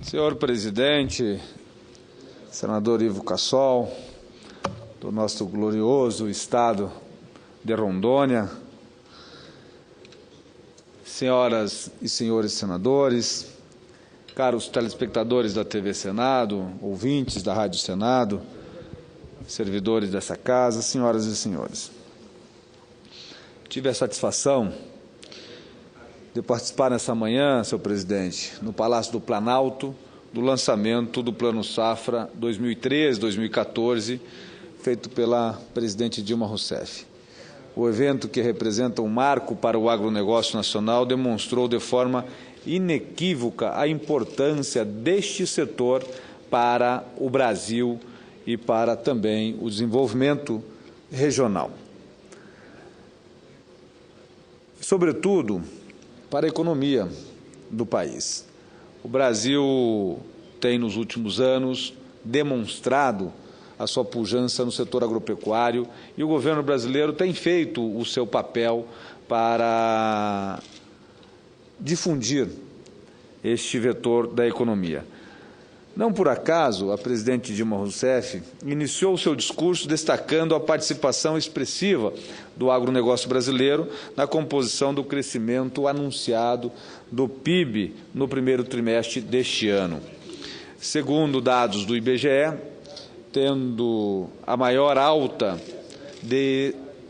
Senhor presidente, senador Ivo Cassol, do nosso glorioso estado de Rondônia, senhoras e senhores senadores, caros telespectadores da TV Senado, ouvintes da Rádio Senado, servidores dessa casa, senhoras e senhores. Tive a satisfação de participar nessa manhã, senhor presidente, no Palácio do Planalto, do lançamento do Plano Safra 2013-2014, feito pela presidente Dilma Rousseff. O evento, que representa um marco para o agronegócio nacional, demonstrou de forma inequívoca a importância deste setor para o Brasil e para também o desenvolvimento regional. Sobretudo, para a economia do país. O Brasil tem, nos últimos anos, demonstrado a sua pujança no setor agropecuário e o governo brasileiro tem feito o seu papel para difundir este vetor da economia. Não por acaso, a presidente Dilma Rousseff iniciou o seu discurso destacando a participação expressiva do agronegócio brasileiro na composição do crescimento anunciado do PIB no primeiro trimestre deste ano. Segundo dados do IBGE, tendo a maior alta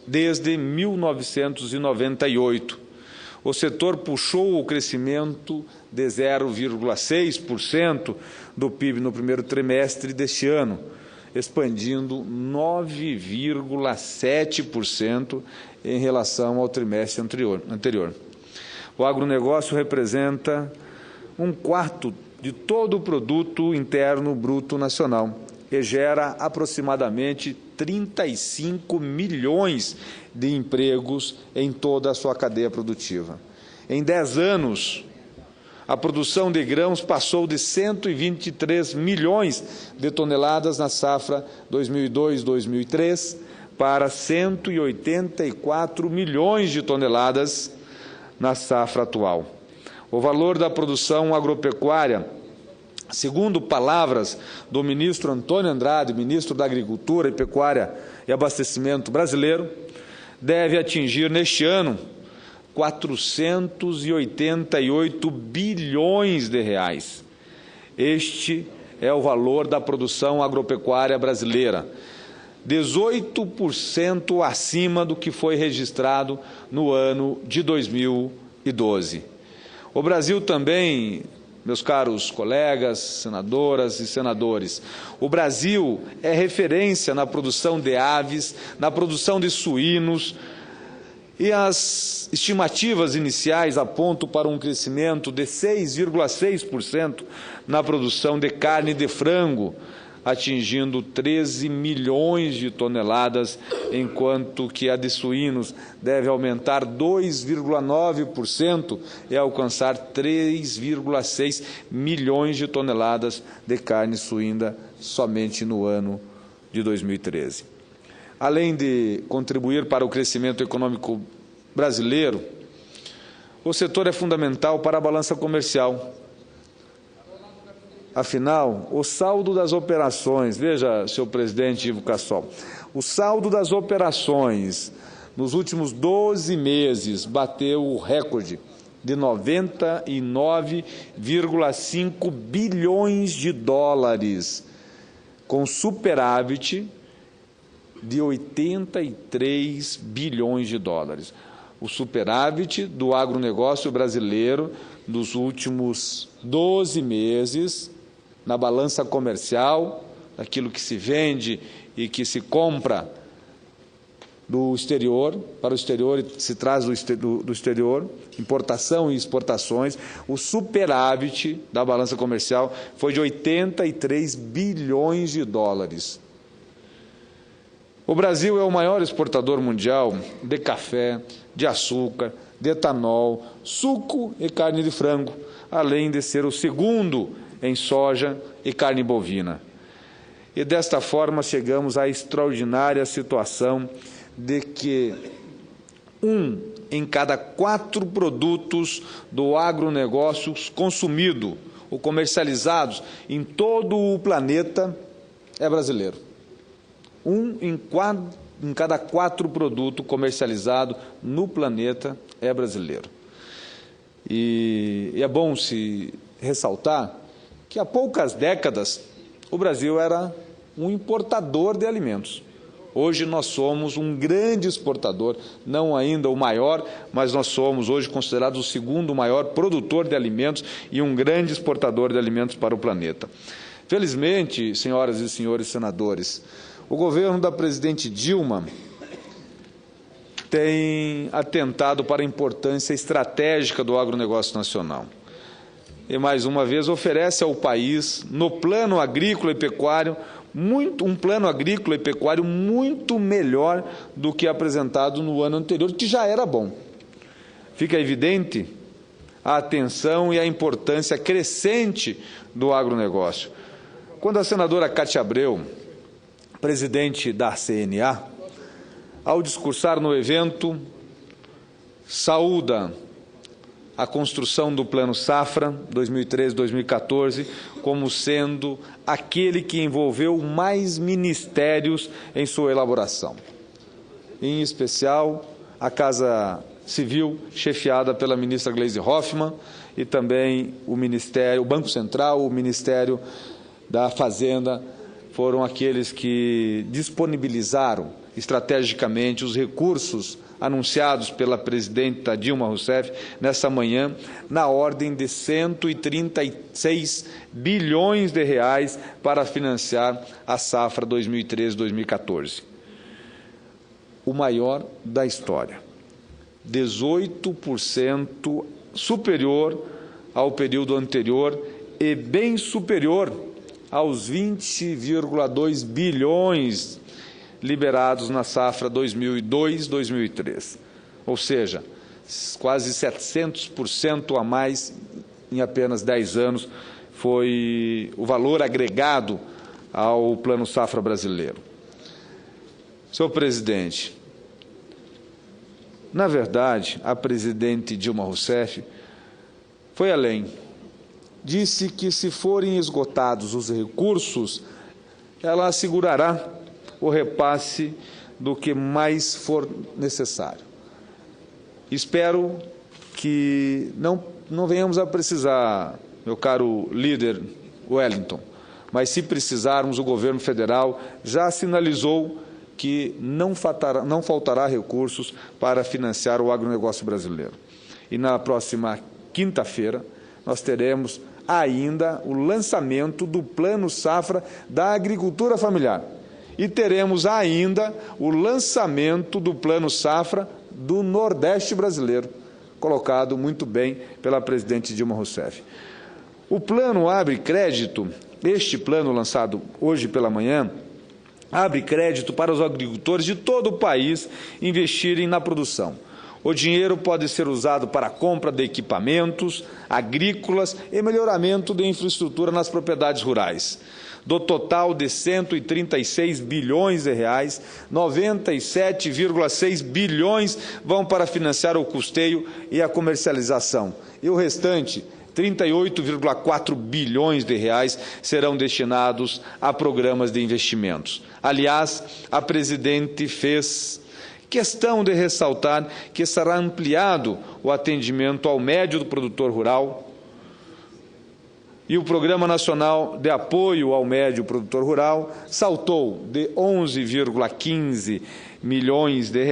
desde 1998. O setor puxou o crescimento de 0,6% do PIB no primeiro trimestre deste ano, expandindo 9,7% em relação ao trimestre anterior. O agronegócio representa 1/4 de todo o produto interno bruto nacional e gera aproximadamente 35 milhões de empregos em toda a sua cadeia produtiva. Em 10 anos, a produção de grãos passou de 123 milhões de toneladas na safra 2002-2003 para 184 milhões de toneladas na safra atual. O valor da produção agropecuária, segundo palavras do ministro Antônio Andrade, ministro da Agricultura e Pecuária e Abastecimento brasileiro, deve atingir neste ano 488 bilhões de reais. Este é o valor da produção agropecuária brasileira, 18% acima do que foi registrado no ano de 2012. O Brasil também, meus caros colegas, senadoras e senadores, o Brasil é referência na produção de aves, na produção de suínos, e as estimativas iniciais apontam para um crescimento de 6,6% na produção de carne de frango, atingindo 13 milhões de toneladas, enquanto que a de suínos deve aumentar 2,9% e alcançar 3,6 milhões de toneladas de carne suína somente no ano de 2013. Além de contribuir para o crescimento econômico brasileiro, o setor é fundamental para a balança comercial. Afinal, o saldo das operações, veja, senhor presidente Ivo Cassol, o saldo das operações nos últimos 12 meses bateu o recorde de 99,5 bilhões de dólares, com superávit de 83 bilhões de dólares. O superávit do agronegócio brasileiro nos últimos 12 meses, na balança comercial, aquilo que se vende e que se compra do exterior, para o exterior e se traz do exterior, importação e exportações, o superávit da balança comercial foi de 83 bilhões de dólares. O Brasil é o maior exportador mundial de café, de açúcar, de etanol, suco e carne de frango, além de ser o segundo em soja e carne bovina. E desta forma chegamos à extraordinária situação de que 1 em cada 4 produtos do agronegócio consumido ou comercializados em todo o planeta é brasileiro. Em cada 4 produtos comercializados no planeta é brasileiro. E é bom se ressaltar que há poucas décadas o Brasil era um importador de alimentos. Hoje nós somos um grande exportador, não ainda o maior, mas nós somos hoje considerados o segundo maior produtor de alimentos e um grande exportador de alimentos para o planeta. Felizmente, senhoras e senhores senadores, o governo da presidente Dilma tem atentado para a importância estratégica do agronegócio nacional. E, mais uma vez, oferece ao país, no plano agrícola e pecuário, um plano agrícola e pecuário muito melhor do que apresentado no ano anterior, que já era bom. Fica evidente a atenção e a importância crescente do agronegócio. Quando a senadora Cátia Abreu, presidente da CNA, ao discursar no evento, saúda a construção do Plano Safra 2013-2014 como sendo aquele que envolveu mais ministérios em sua elaboração. Em especial, a Casa Civil, chefiada pela ministra Gleisi Hoffmann, e também o Banco Central, o Ministério da Fazenda, foram aqueles que disponibilizaram estrategicamente os recursos anunciados pela presidenta Dilma Rousseff nessa manhã, na ordem de 136 bilhões de reais para financiar a safra 2013-2014. O maior da história, 18% superior ao período anterior e bem superior aos 20,2 bilhões liberados na safra 2002-2003, ou seja, quase 700% a mais em apenas 10 anos foi o valor agregado ao Plano Safra brasileiro. Senhor presidente, na verdade, a presidente Dilma Rousseff foi além. Disse que, se forem esgotados os recursos, ela assegurará o repasse do que mais for necessário. Espero que não venhamos a precisar, meu caro líder Wellington, mas se precisarmos, o governo federal já sinalizou que não faltará recursos para financiar o agronegócio brasileiro. E na próxima quinta-feira nós teremos ainda o lançamento do Plano Safra da Agricultura Familiar. E teremos ainda o lançamento do Plano Safra do Nordeste brasileiro, colocado muito bem pela presidente Dilma Rousseff. O plano abre crédito, este plano lançado hoje pela manhã, abre crédito para os agricultores de todo o país investirem na produção. O dinheiro pode ser usado para a compra de equipamentos agrícolas e melhoramento de infraestrutura nas propriedades rurais. Do total de 136 bilhões de reais, 97,6 bilhões vão para financiar o custeio e a comercialização. E o restante, 38,4 bilhões de reais, serão destinados a programas de investimentos. Aliás, a presidente fez questão de ressaltar que será ampliado o atendimento ao médio do produtor rural, e o Programa Nacional de Apoio ao Médio Produtor Rural saltou de 11,15 bilhões de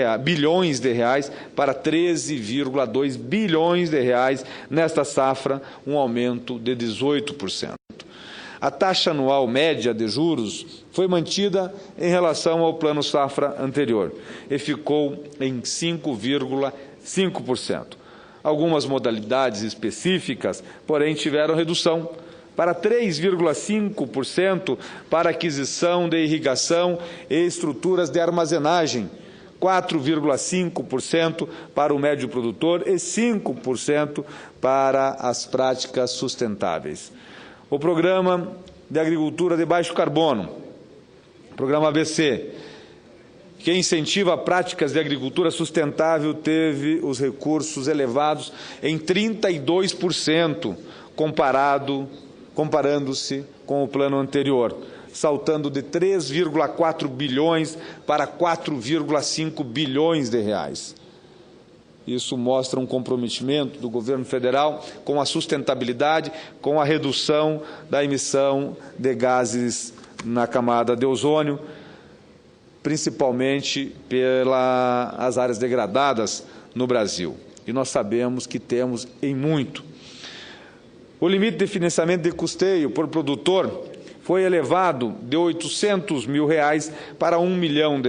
reais para 13,2 bilhões de reais nesta safra, um aumento de 18%. A taxa anual média de juros foi mantida em relação ao Plano Safra anterior e ficou em 5,5%. Algumas modalidades específicas, porém, tiveram redução para 3,5% para aquisição de irrigação e estruturas de armazenagem, 4,5% para o médio produtor e 5% para as práticas sustentáveis. O Programa de Agricultura de Baixo Carbono, Programa ABC, que incentiva práticas de agricultura sustentável, teve os recursos elevados em 32%, comparado comparando-se com o plano anterior, saltando de 3,4 bilhões para 4,5 bilhões de reais. Isso mostra um comprometimento do governo federal com a sustentabilidade, com a redução da emissão de gases na camada de ozônio, principalmente pelas áreas degradadas no Brasil. E nós sabemos que temos em muito. O limite de financiamento de custeio por produtor foi elevado de R$ 800 mil para R$ 1 milhão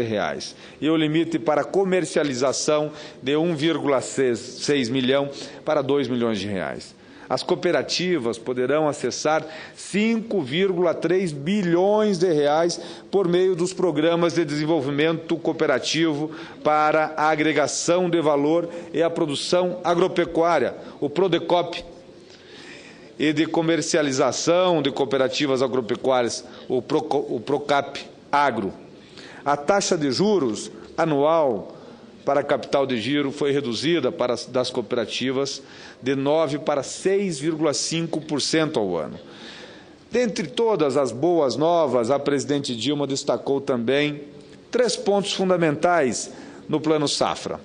e o limite para comercialização de 1,6 milhão para R$ 2 milhões. As cooperativas poderão acessar 5,3 bilhões de reais por meio dos programas de desenvolvimento cooperativo para a agregação de valor e a produção agropecuária, o Prodecop, e de comercialização de cooperativas agropecuárias, o Procap Agro. A taxa de juros anual para capital de giro foi reduzida das cooperativas de 9% para 6,5% ao ano. Dentre todas as boas novas, a presidente Dilma destacou também 3 pontos fundamentais no Plano Safra,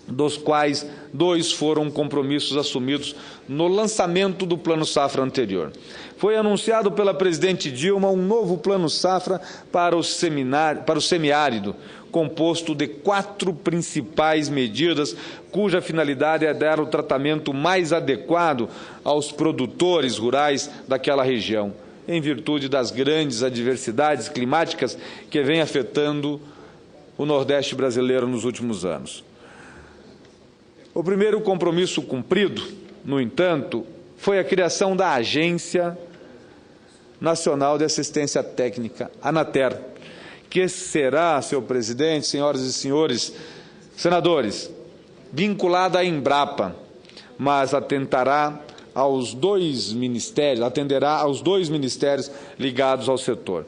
dos quais 2 foram compromissos assumidos no lançamento do Plano Safra anterior. Foi anunciado pela presidente Dilma um novo Plano Safra para o semiárido, composto de 4 principais medidas, cuja finalidade é dar o tratamento mais adequado aos produtores rurais daquela região, em virtude das grandes adversidades climáticas que vêm afetando o Nordeste brasileiro nos últimos anos. O primeiro compromisso cumprido, no entanto, foi a criação da Agência Nacional de Assistência Técnica, ANATER, que será, senhor presidente, senhoras e senhores senadores, vinculada à Embrapa, mas atenderá aos 2 ministérios ligados ao setor,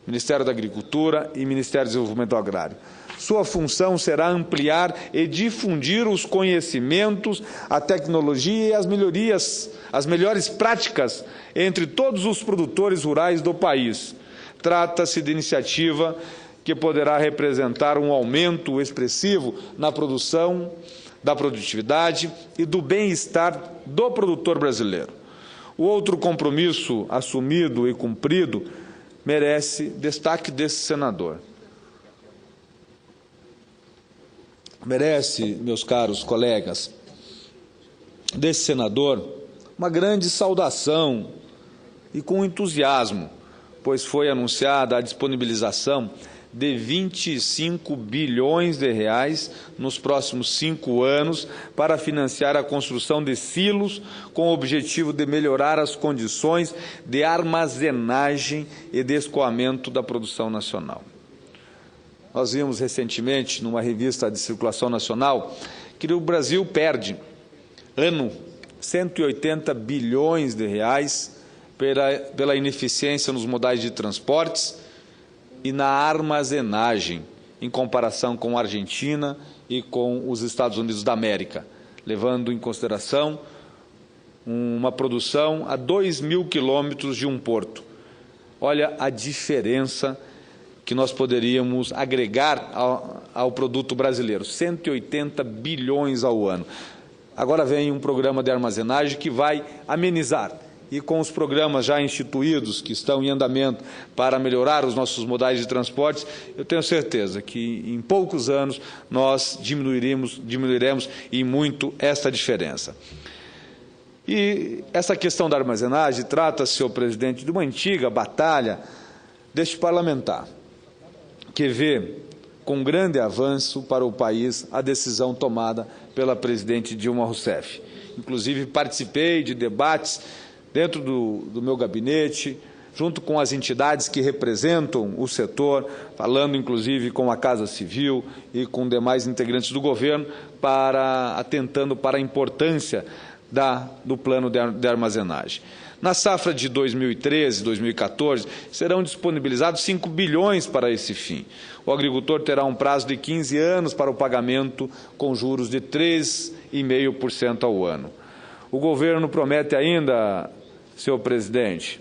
Ministério da Agricultura e Ministério do Desenvolvimento Agrário. Sua função será ampliar e difundir os conhecimentos, a tecnologia e as melhores práticas entre todos os produtores rurais do país. Trata-se de iniciativa que poderá representar um aumento expressivo na produção, da produtividade e do bem-estar do produtor brasileiro. O outro compromisso assumido e cumprido merece destaque desse senador. Merece, meus caros colegas, desse senador, uma grande saudação e com entusiasmo, pois foi anunciada a disponibilização de 25 bilhões de reais nos próximos 5 anos para financiar a construção de silos com o objetivo de melhorar as condições de armazenagem e de escoamento da produção nacional. Nós vimos recentemente, numa revista de circulação nacional, que o Brasil perde, ano, 180 bilhões de reais pela ineficiência nos modais de transportes e na armazenagem, em comparação com a Argentina e com os Estados Unidos da América, levando em consideração uma produção a 2.000 quilômetros de um porto. Olha a diferença que nós poderíamos agregar ao produto brasileiro, 180 bilhões ao ano. Agora vem um programa de armazenagem que vai amenizar, e com os programas já instituídos, que estão em andamento para melhorar os nossos modais de transportes, eu tenho certeza que em poucos anos nós diminuiremos em muito esta diferença. E essa questão da armazenagem trata-se, senhor presidente, de uma antiga batalha deste parlamentar, que vê com grande avanço para o país a decisão tomada pela presidente Dilma Rousseff. Inclusive, participei de debates dentro do meu gabinete, junto com as entidades que representam o setor, falando inclusive com a Casa Civil e com demais integrantes do governo, atentando para a importância do plano de armazenagem. Na safra de 2013 e 2014, serão disponibilizados 5 bilhões para esse fim. O agricultor terá um prazo de 15 anos para o pagamento com juros de 3,5% ao ano. O governo promete ainda, senhor presidente,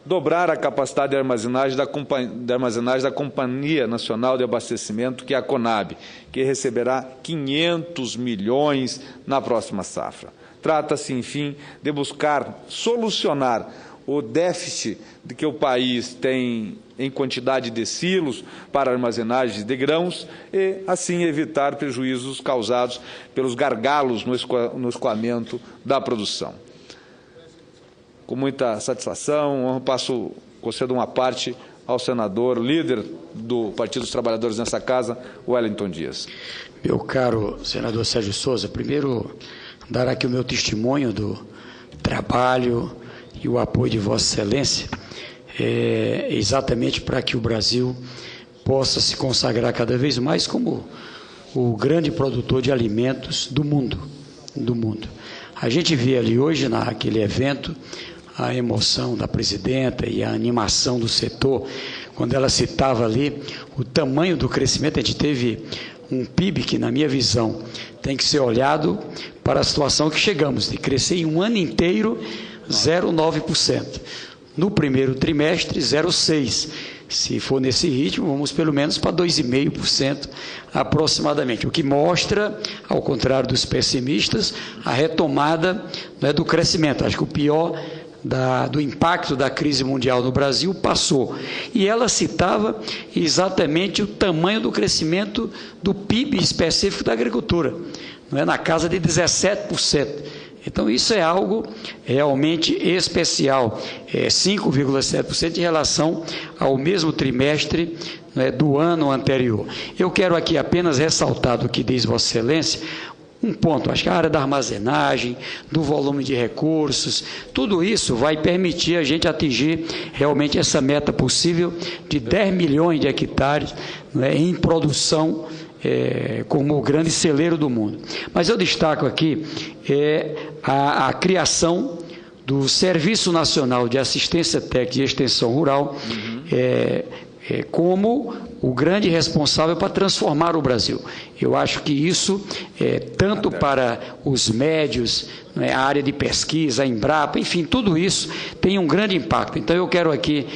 dobrar a capacidade de armazenagem da Companhia Nacional de Abastecimento, que é a CONAB, que receberá 500 milhões na próxima safra. Trata-se, enfim, de buscar solucionar o déficit que o país tem em quantidade de silos para armazenagem de grãos e, assim, evitar prejuízos causados pelos gargalos no escoamento da produção. Com muita satisfação, concedo uma parte ao senador, líder do Partido dos Trabalhadores nessa casa, Wellington Dias. Meu caro senador Sérgio Souza, primeiro dar aqui o meu testemunho do trabalho e o apoio de Vossa Excelência, exatamente para que o Brasil possa se consagrar cada vez mais como o grande produtor de alimentos do mundo. A gente vê ali hoje, naquele evento, a emoção da presidenta e a animação do setor, quando ela citava ali o tamanho do crescimento. A gente teve um PIB que, na minha visão, tem que ser olhado para a situação que chegamos, de crescer em um ano inteiro 0,9%. No primeiro trimestre, 0,6%. Se for nesse ritmo, vamos pelo menos para 2,5% aproximadamente, o que mostra, ao contrário dos pessimistas, a retomada, né, do crescimento. Acho que o pior do impacto da crise mundial no Brasil passou. E ela citava exatamente o tamanho do crescimento do PIB específico da agricultura, não é, na casa de 17%. Então, isso é algo realmente especial, 5,7% em relação ao mesmo trimestre, né, do ano anterior. Eu quero aqui apenas ressaltar do que diz Vossa Excelência, um ponto. Acho que a área da armazenagem, do volume de recursos, tudo isso vai permitir a gente atingir realmente essa meta possível de 10 milhões de hectares, né, em produção, como o grande celeiro do mundo. Mas eu destaco aqui a criação do Serviço Nacional de Assistência Técnica e Extensão Rural, como o grande responsável para transformar o Brasil. Eu acho que isso, tanto para os médios, né, a área de pesquisa, a Embrapa, enfim, tudo isso tem um grande impacto. Então, eu quero aqui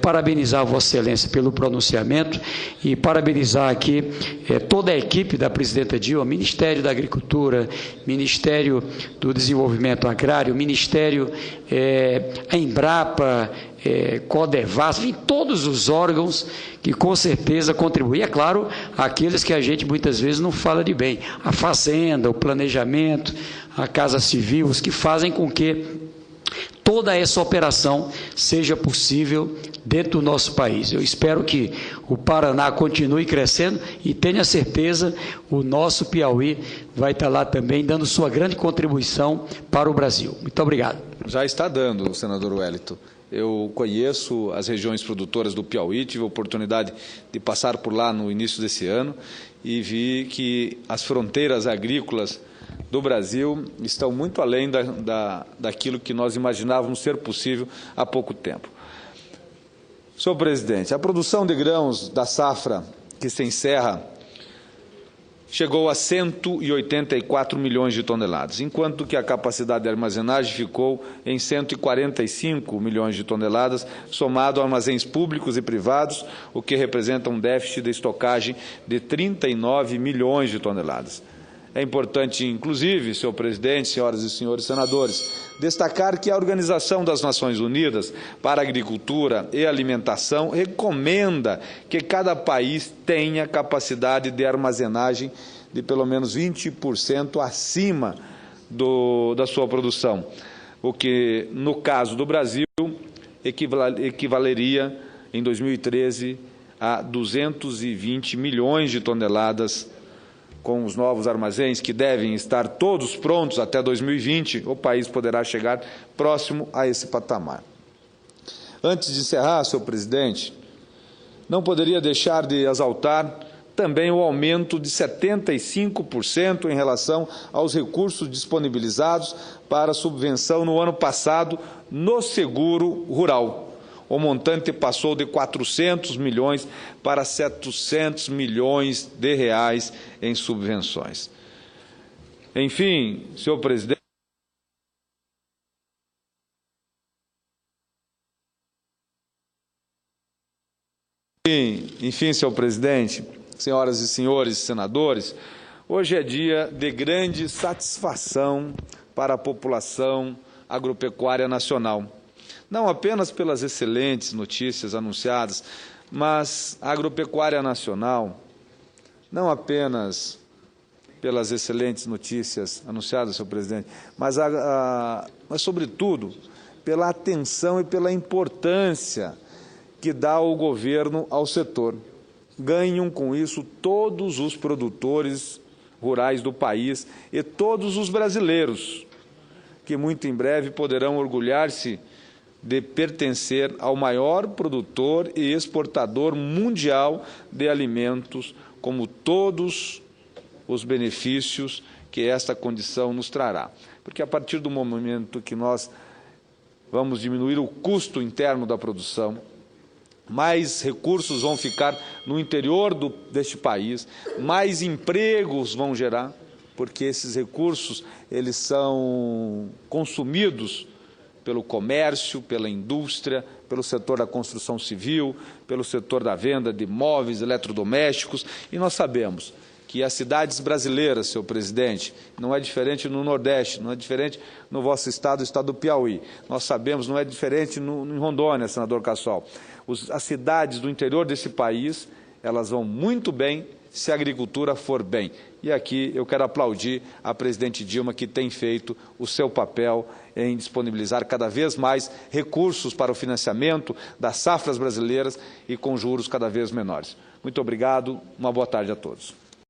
parabenizar Vossa Excelência pelo pronunciamento e parabenizar aqui toda a equipe da presidenta Dilma, Ministério da Agricultura, Ministério do Desenvolvimento Agrário, Ministério, a Embrapa, Codevas, enfim, todos os órgãos que com certeza contribuem. É claro, aqueles que a gente muitas vezes não fala de bem, a Fazenda, o Planejamento, a Casa Civil, os que fazem com que toda essa operação seja possível dentro do nosso país. Eu espero que o Paraná continue crescendo e tenha certeza o nosso Piauí vai estar lá também dando sua grande contribuição para o Brasil. Muito obrigado. Já está dando, senador Wellington. Eu conheço as regiões produtoras do Piauí, tive a oportunidade de passar por lá no início desse ano e vi que as fronteiras agrícolas do Brasil estão muito além daquilo que nós imaginávamos ser possível há pouco tempo. Senhor presidente, a produção de grãos da safra que se encerra chegou a 184 milhões de toneladas, enquanto que a capacidade de armazenagem ficou em 145 milhões de toneladas, somado a armazéns públicos e privados, o que representa um déficit de estocagem de 39 milhões de toneladas. É importante, inclusive, senhor presidente, senhoras e senhores senadores, destacar que a Organização das Nações Unidas para a Agricultura e Alimentação recomenda que cada país tenha capacidade de armazenagem de pelo menos 20% acima da sua produção, o que, no caso do Brasil, equivaleria, em 2013, a 220 milhões de toneladas. Com os novos armazéns, que devem estar todos prontos até 2020, o país poderá chegar próximo a esse patamar. Antes de encerrar, senhor presidente, não poderia deixar de exaltar também o aumento de 75% em relação aos recursos disponibilizados para subvenção no ano passado no seguro rural. O montante passou de 400 milhões para 700 milhões de reais em subvenções. Enfim, senhor presidente, Enfim, senhor presidente, senhoras e senhores senadores, hoje é dia de grande satisfação para a população agropecuária nacional. Não apenas pelas excelentes notícias anunciadas, mas a agropecuária nacional, não apenas pelas excelentes notícias anunciadas, senhor presidente, mas sobretudo, pela atenção e pela importância que dá o governo ao setor. Ganham com isso todos os produtores rurais do país e todos os brasileiros, que muito em breve poderão orgulhar-se de pertencer ao maior produtor e exportador mundial de alimentos, como todos os benefícios que esta condição nos trará. Porque a partir do momento que nós vamos diminuir o custo interno da produção, mais recursos vão ficar no interior deste país, mais empregos vão gerar, porque esses recursos eles são consumidos pelo comércio, pela indústria, pelo setor da construção civil, pelo setor da venda de móveis, eletrodomésticos, e nós sabemos que as cidades brasileiras, senhor presidente, não é diferente no Nordeste, não é diferente no vosso estado, o estado do Piauí. Nós sabemos, não é diferente em Rondônia, senador Cassol. As cidades do interior desse país, elas vão muito bem se a agricultura for bem. E aqui eu quero aplaudir a presidente Dilma, que tem feito o seu papel em disponibilizar cada vez mais recursos para o financiamento das safras brasileiras e com juros cada vez menores. Muito obrigado, uma boa tarde a todos.